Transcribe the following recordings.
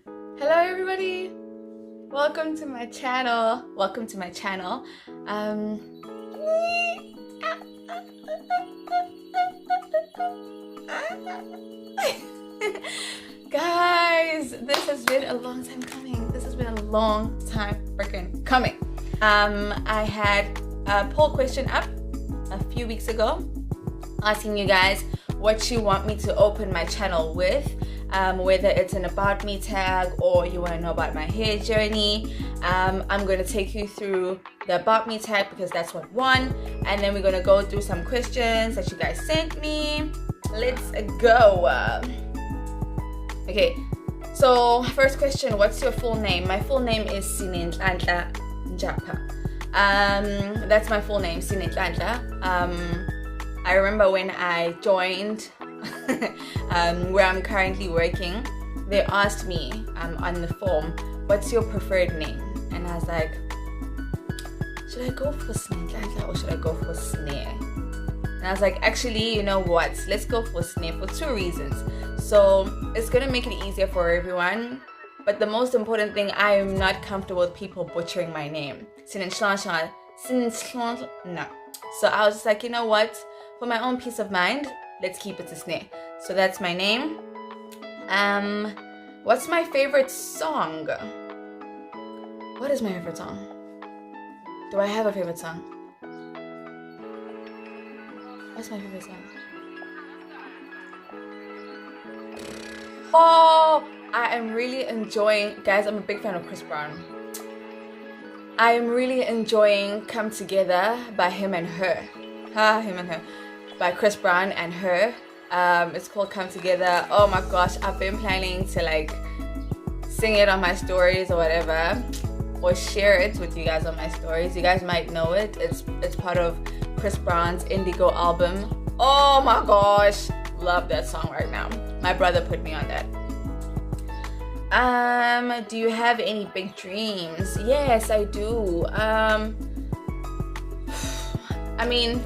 Hello everybody, welcome to my channel. Guys, this has been a long time coming. Freaking coming. I had a poll question up a few weeks ago asking you guys what you want me to open my channel with, whether it's an about me tag or you want to know about my hair journey. I'm going to take you through the about me tag because that's what won, and then we're going to go through some questions that you guys sent me. Let's go. Okay, so first question, what's your full name? My full name is Sinenhlanhla Njapa. That's my full name, Sinenhlanhla. I remember when I joined where I'm currently working, they asked me on the form, what's your preferred name? And I was like, should I go for Sinenhlanhla or should I go for Snare? And I was like, actually, you know what? Let's go for Snare for two reasons. So it's gonna make it easier for everyone. But the most important thing, I am not comfortable with people butchering my name. Sinenhlanhla, no. So I was just like, you know what? For my own peace of mind, let's keep it to Snare. So that's my name. What's my favorite song? What is my favorite song? Do I have a favorite song? What's my favorite song? Oh, I am really enjoying, guys, I'm a big fan of Chris Brown. I am really enjoying Come Together by him and her. By Chris Brown and her. It's called Come Together. Oh my gosh, I've been planning to like sing it on my stories or whatever, or share it with you guys on my stories. You guys might know it. It's part of Chris Brown's Indigo album. Oh my gosh, love that song right now. My brother put me on that. Do you have any big dreams? Yes, I do. I mean,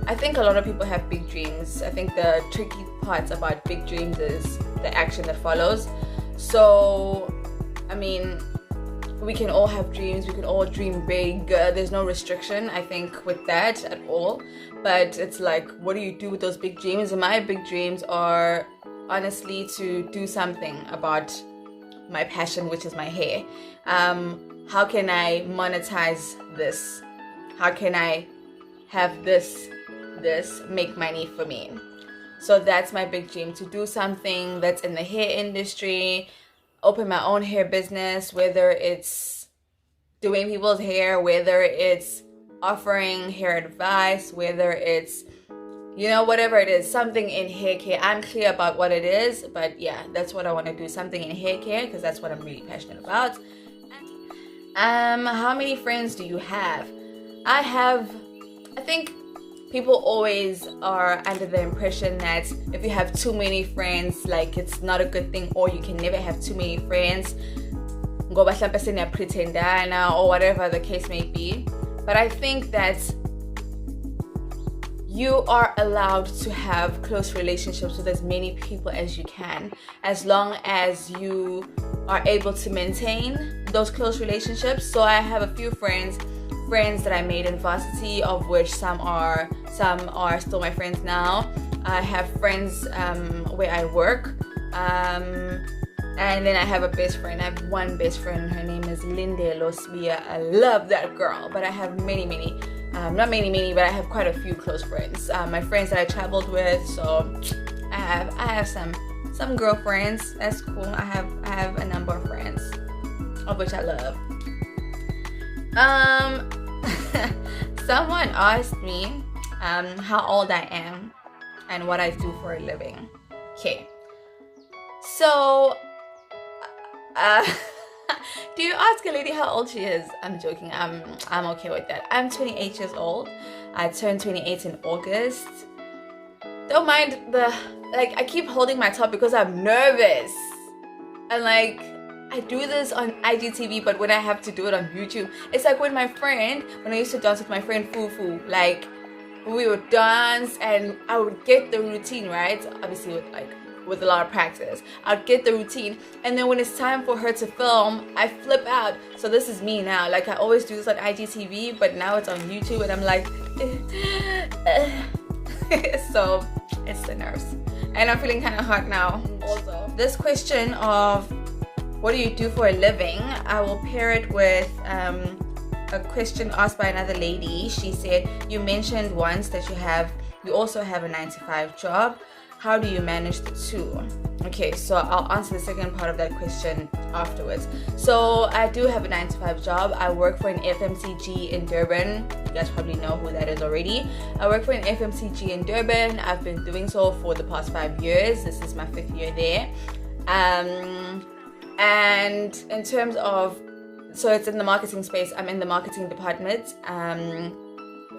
I think a lot of people have big dreams. I think the tricky parts about big dreams is the action that follows. So, I mean, we can all have dreams. We can all dream big. There's no restriction, I think, with that at all. But it's like, what do you do with those big dreams? And my big dreams are honestly to do something about my passion, which is my hair. How can I monetize this? How can I have this make money for me? So that's my big dream, to do something that's in the hair industry, open my own hair business, whether it's doing people's hair, whether it's offering hair advice, whether it's, you know, whatever it is, something in hair care. I'm clear about what it is, but yeah, that's what I want to do, something in hair care, because that's what I'm really passionate about. How many friends do you have? I think people always are under the impression that if you have too many friends, like it's not a good thing, or you can never have too many friends, ngoba mhlampe seniyaprethendana or whatever the case may be. But I think that you are allowed to have close relationships with as many people as you can, as long as you are able to maintain those close relationships. So I have a few friends that I made in varsity, of which some are still my friends now. I have friends where I work, and then I have a best friend. I have one best friend, her name is Linde Losbia. I love that girl. But I have many, not many, but I have quite a few close friends. My friends that I traveled with, so I have some girlfriends. That's cool. I have a number of friends, of which I love. Someone asked me how old I am and what I do for a living. Okay, so do you ask a lady how old she is? I'm joking. I'm okay with that. I'm 28 years old. I turned 28 in August. Don't mind I keep holding my top because I'm nervous. And like, I do this on IGTV, but when I have to do it on YouTube, it's like when I used to dance with my friend Fufu, like we would dance and I would get the routine, right? Obviously with like with a lot of practice. I'll get the routine, and then when it's time for her to film, I flip out. So this is me now. Like, I always do this on IGTV, but now it's on YouTube, and I'm like, so it's the nerves. And I'm feeling kind of hot now. Also, this question of what do you do for a living, I will pair it with a question asked by another lady. She said, you mentioned once that you also have a 9-to-5 job. How do you manage the two? Okay, so I'll answer the second part of that question afterwards. So I do have a 9-to-5 job. I work for an FMCG in Durban. You guys probably know who that is already. I work for an FMCG in Durban. I've been doing so for the past 5 years. This is my 5th year there. And in terms of, so it's in the marketing space. I'm in the marketing department.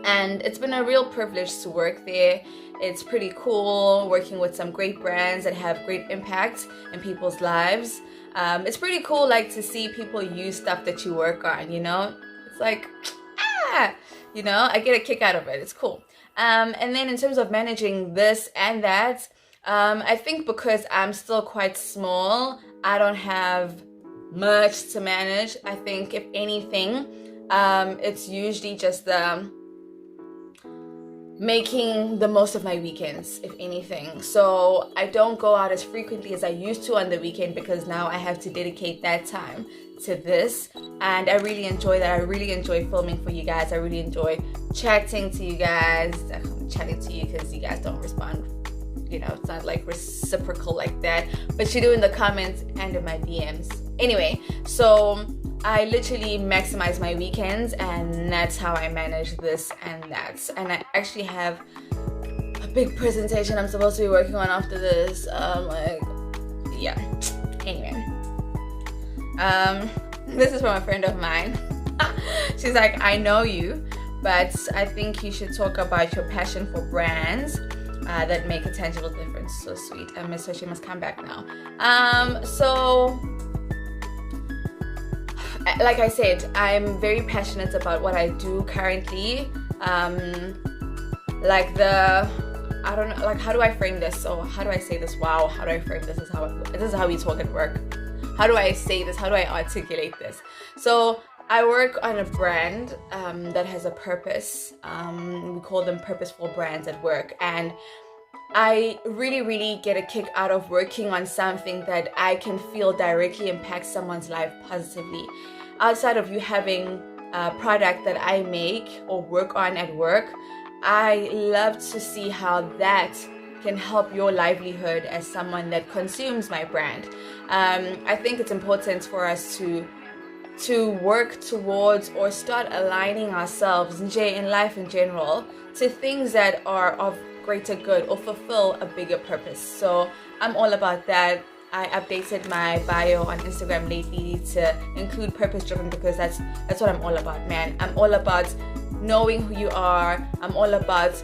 And it's been a real privilege to work there. It's pretty cool working with some great brands that have great impact in people's lives. It's pretty cool, like, to see people use stuff that you work on, you know? It's like, you know, I get a kick out of it. It's cool. And then in terms of managing this and that, I think because I'm still quite small, I don't have much to manage. I think if anything, it's usually just the making the most of my weekends, if anything. So I don't go out as frequently as I used to on the weekend because now I have to dedicate that time to this, and I really enjoy that. I really enjoy filming for you guys. I really enjoy chatting to you guys. I'm chatting to you because you guys don't respond, you know, it's not like reciprocal like that, but you do in the comments and in my DMs. Anyway, so I literally maximize my weekends, and that's how I manage this and that. And I actually have a big presentation I'm supposed to be working on after this. Like, yeah. Anyway, this is from a friend of mine. She's like, I know you, but I think you should talk about your passion for brands that make a tangible difference. So sweet. I miss her. She must come back now. So like I said, I'm very passionate about what I do currently. Like I don't know, like, how do I frame this? So how do I say this? Wow, how do I frame this? This is how we talk at work. How do I say this? How do I articulate this? So I work on a brand that has a purpose. We call them purposeful brands at work, and I really get a kick out of working on something that I can feel directly impacts someone's life positively. Outside of you having a product that I make or work on at work, I love to see how that can help your livelihood as someone that consumes my brand. I think it's important for us to work towards or start aligning ourselves in life in general to things that are of greater good or fulfill a bigger purpose. So I'm all about that. I updated my bio on Instagram lately to include purpose driven because that's what I'm all about, man. I'm all about knowing who you are. I'm all about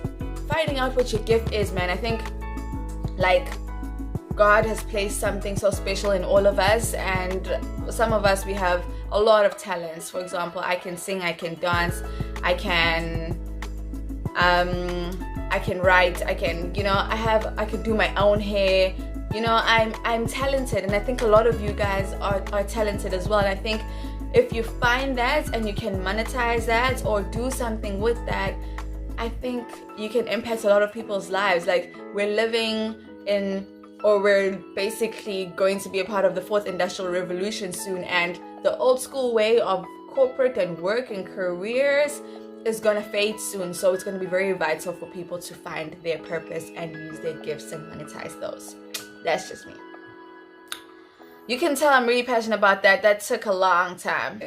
finding out what your gift is, man. I think, like, God has placed something so special in all of us, and some of us, we have a lot of talents. For example, I can sing, I can dance, I can write, I can, you know, I can do my own hair. You know, I'm talented, and I think a lot of you guys are talented as well. And I think if you find that and you can monetize that or do something with that, I think you can impact a lot of people's lives. Like, we're living in, or we're basically going to be a part of the 4th Industrial Revolution soon, and the old school way of corporate and work and careers is gonna fade soon. So it's gonna be very vital for people to find their purpose and use their gifts and monetize those. That's just me. You can tell I'm really passionate about that. That took a long time.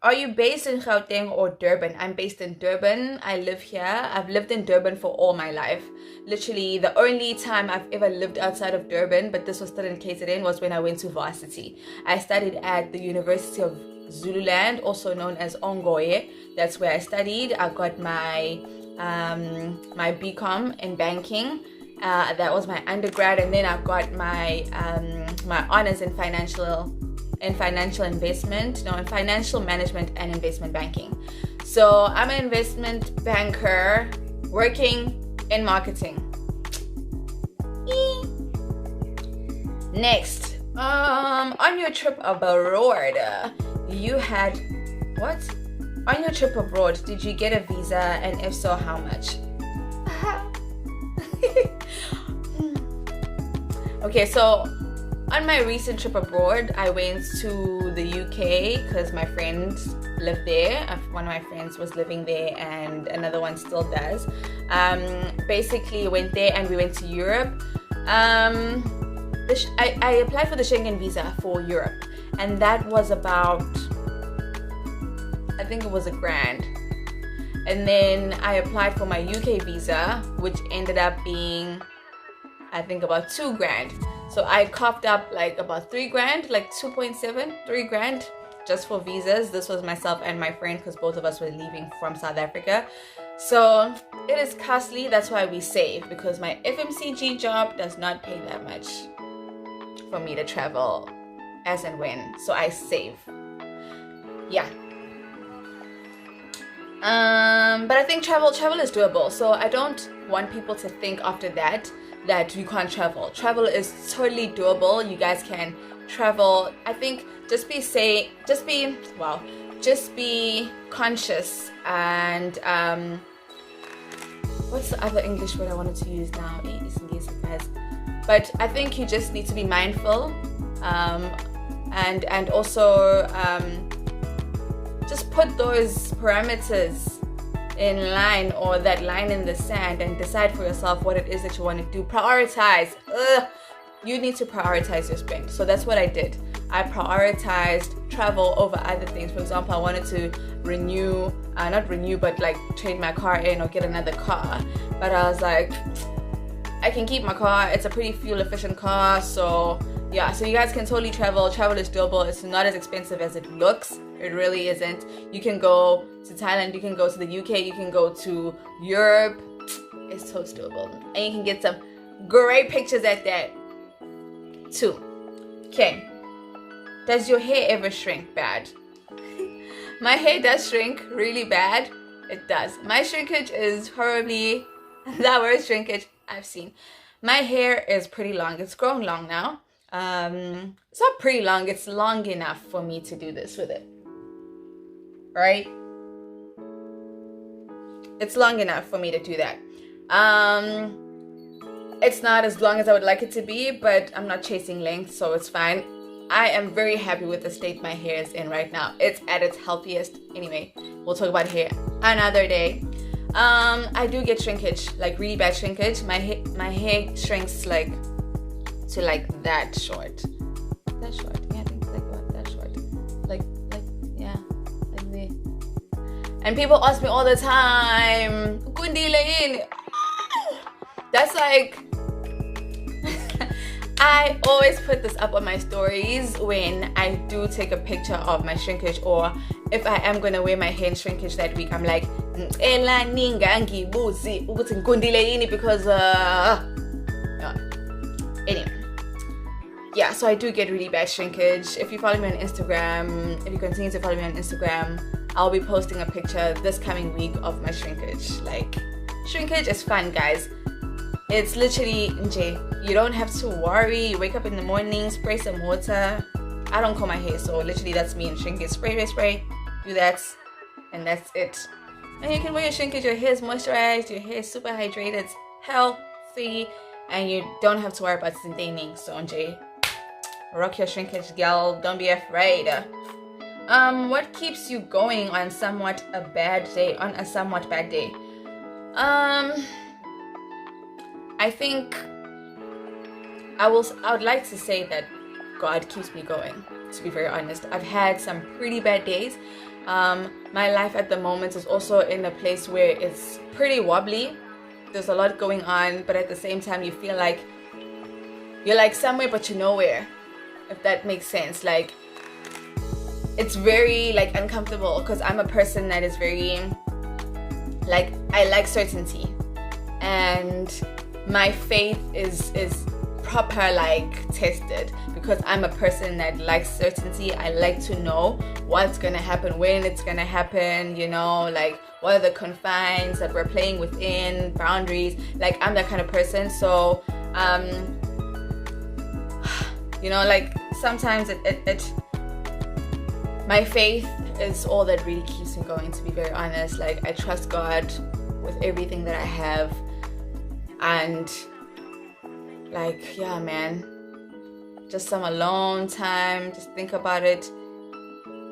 Are you based in Gauteng or Durban? I'm based in Durban. I live here. I've lived in Durban for all my life. Literally, the only time I've ever lived outside of Durban, but this was still in KZN, was when I went to varsity. I studied at the University of Zululand, also known as Ongoye. That's where I studied. I got my my BCom in banking. That was my undergrad, and then I've got my my honors in financial management and investment banking. So I'm an investment banker working in marketing. Next, on your trip abroad, you had what? On your trip abroad, did you get a visa, and if so, how much? Okay, so on my recent trip abroad, I went to the UK because my friend lived there. One of my friends was living there and another one still does. Basically went there and we went to Europe. I applied for the Schengen visa for Europe, and that was about, I think it was $1,000. And then I applied for my UK visa, which ended up being, I think, about $2,000. So I coughed up like about $3,000, like 2.7, $3,000 just for visas. This was myself and my friend because both of us were leaving from South Africa. So it is costly. That's why we save, because my FMCG job does not pay that much for me to travel as and when. So I save. Yeah. But I think travel is doable. So I don't want people to think after that you can't travel. Travel is totally doable. You guys can travel. I think just be conscious and what's the other English word I wanted to use now? Guys. But I think you just need to be mindful, and also just put those parameters in line, or that line in the sand, and decide for yourself what it is that you want to do. Prioritize. You need to prioritize your spend. So that's what I did. I prioritized travel over other things. For example, I wanted to trade my car in or get another car. But I was like, I can keep my car. It's a pretty fuel efficient car. So yeah, so you guys can totally travel. Travel is doable. It's not as expensive as it looks. It really isn't. You can go to Thailand, you can go to the UK, you can go to Europe. It's so doable. And you can get some great pictures at that too. Okay. Does your hair ever shrink bad? My hair does shrink really bad. It does. My shrinkage is probably the worst shrinkage I've seen. My hair is pretty long. It's grown long now. It's not pretty long. It's long enough for me to do this with it. Right? It's long enough for me to do that. It's not as long as I would like it to be, but I'm not chasing length, so it's fine. I am very happy with the state my hair is in right now. It's at its healthiest. Anyway, we'll talk about hair another day. I do get shrinkage, like really bad shrinkage. My hair shrinks like to like that short. That short. Yeah, I think it's like about that short. Like yeah, like there. And people ask me all the time, Kundile, that's like I always put this up on my stories when I do take a picture of my shrinkage, or if I am gonna wear my hair in shrinkage that week, I'm like, because anyway. Yeah, so I do get really bad shrinkage. If you follow me on Instagram, if you continue to follow me on Instagram, I'll be posting a picture this coming week of my shrinkage. Like, shrinkage is fun, guys. It's literally, you don't have to worry. You wake up in the morning, spray some water. I don't comb my hair, so literally that's me in shrinkage. Spray, do that, and that's it. And you can wear your shrinkage, your hair is moisturized, your hair is super hydrated, it's healthy, and you don't have to worry about staining. So, rock your shrinkage, girl. Don't be afraid. What keeps you going on a somewhat bad day? I think I would like to say that God keeps me going, to be very honest. I've had some pretty bad days. My life at the moment is also in a place where it's pretty wobbly. There's a lot going on, but at the same time you feel like you're like somewhere but you're nowhere, if that makes sense. Like, it's very like uncomfortable, because I'm a person that is very like, I like certainty, and my faith is proper like tested, because I'm a person that likes certainty. I like to know what's gonna happen, when it's gonna happen, you know, like what are the confines that we're playing within, boundaries. Like, I'm that kind of person. So You know, like sometimes my faith is all that really keeps me going, to be very honest. Like I trust God with everything that I have, and like, yeah, man, just some alone time, just think about it,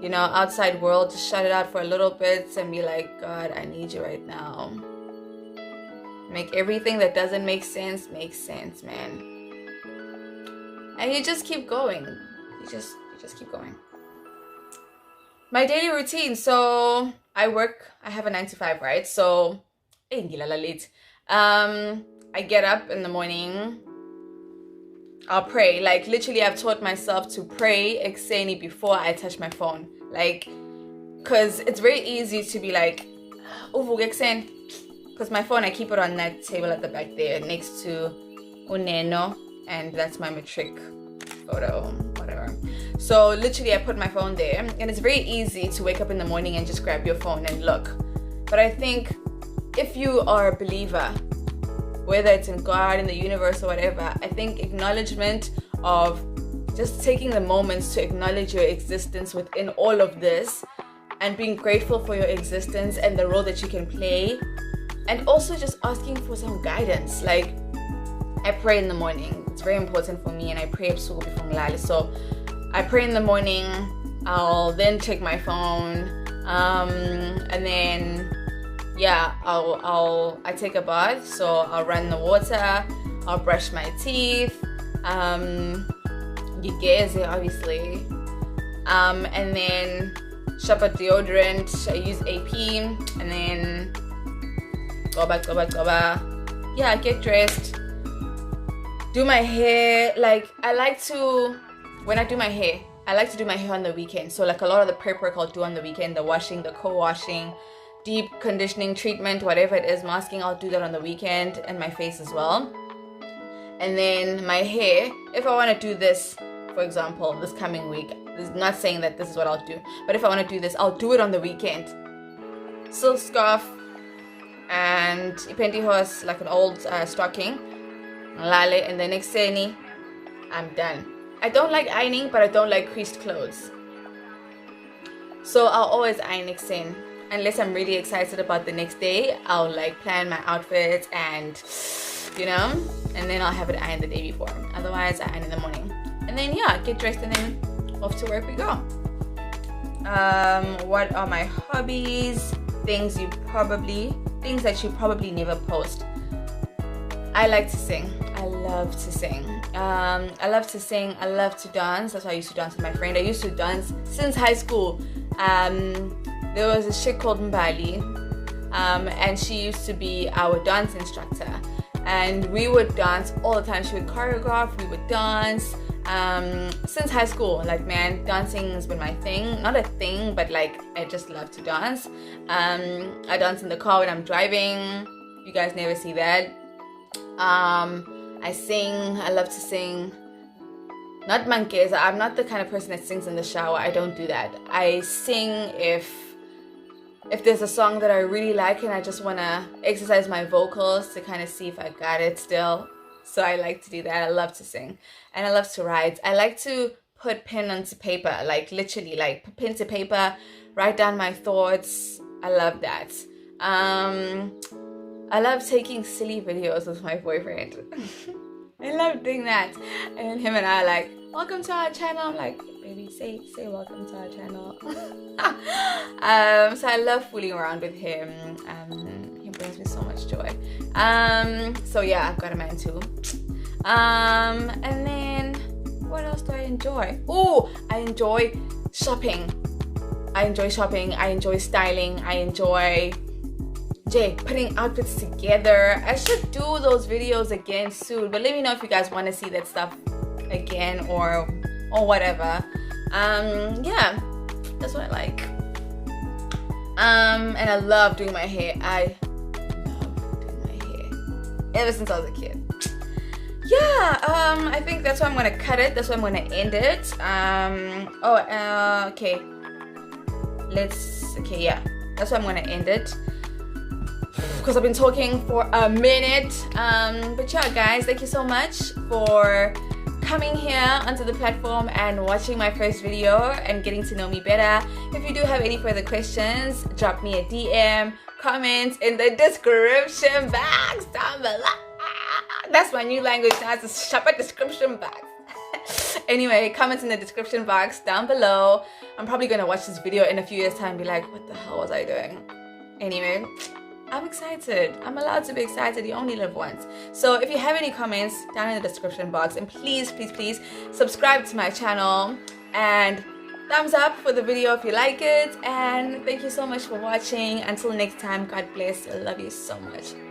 you know, outside world, just shut it out for a little bit and be like, God, I need you right now. Make everything that doesn't make sense, man. And you just keep going. You just keep going. My daily routine. So I work, I have a 9 to 5, right? So I get up in the morning, I'll pray. Like literally I've taught myself to pray ekseni before I touch my phone. Like, cause it's very easy to be like, because my phone, I keep it on that table at the back there next to Uneno, and that's my matric photo, whatever. So literally I put my phone there, and it's very easy to wake up in the morning and just grab your phone and look. But I think if you are a believer, whether it's in God, in the universe, or whatever, I think acknowledgement of just taking the moments to acknowledge your existence within all of this, and being grateful for your existence and the role that you can play, and also just asking for some guidance. Like I pray in the morning, it's very important for me, and I pray before Mlali. So I pray in the morning, I'll then check my phone, and then yeah, I take a bath, so I'll run the water, I'll brush my teeth, Gigeze obviously, and then shop a deodorant, I use AP, and then go back, yeah, get dressed, do my hair. Like I like to, when I do my hair, I like to do my hair on the weekend. So like a lot of the prep work I'll do on the weekend, the washing, the co-washing, deep conditioning treatment, whatever it is, masking, I'll do that on the weekend, and my face as well. And then my hair, if I want to do this, for example, this coming week, this is not saying that this is what I'll do, but if I want to do this, I'll do it on the weekend. Silk scarf and ipentyhose, like an old stocking, lale, and then ekseni, I'm done. I don't like ironing, but I don't like creased clothes, so I'll always iron ekseni. Unless I'm really excited about the next day, I'll like plan my outfits and, you know, and then I'll have it ironed the day before. Otherwise, I iron in the morning. And then yeah, get dressed and then off to work we go. What are my hobbies? Things that you probably never post. I like to sing. I love to sing. I love to sing. I love to dance. That's why I used to dance with my friend. I used to dance since high school. There was a chick called Mbali, and she used to be our dance instructor, and we would dance all the time. She would choreograph, we would dance, since high school. Like, man, dancing has been my thing. Not a thing, but like I just love to dance. I dance in the car when I'm driving. You guys never see that. I sing. I love to sing. Not mankeza. I'm not the kind of person that sings in the shower. I don't do that. I sing if there's a song that I really like and I just want to exercise my vocals to kind of see if I got it still. So I like to do that. I love to sing. And I love to write. I like to put pen onto paper. Like literally, like put pen to paper, write down my thoughts. I love that. I love taking silly videos with my boyfriend. I love doing that. And him and I are like, welcome to our channel. I'm like, baby, say welcome to our channel. So I love fooling around with him. He brings me so much joy. So yeah, I've got a man too. And then what else do I enjoy? Oh, I enjoy shopping. I enjoy styling. I enjoy putting outfits together. I should do those videos again soon, but let me know if you guys want to see that stuff again or whatever. Yeah, that's what I like. And I love doing my hair. I love doing my hair ever since I was a kid. Yeah, I think that's why I'm gonna cut it. That's why I'm gonna end it. Okay. Yeah, that's why I'm gonna end it, because I've been talking for a minute. But yeah, guys, thank you so much for coming here onto the platform and watching my first video and getting to know me better. If you do have any further questions, drop me a DM, comment in the description box down below. That's my new language now, it's a shop at description box. Anyway, comment in the description box down below. I'm probably gonna watch this video in a few years time and be like, what the hell was I doing? Anyway, I'm excited. I'm allowed to be excited. You only live once. So if you have any comments, down in the description box, and please subscribe to my channel and thumbs up for the video if you like it. And thank you so much for watching. Until next time, God bless. I love you so much.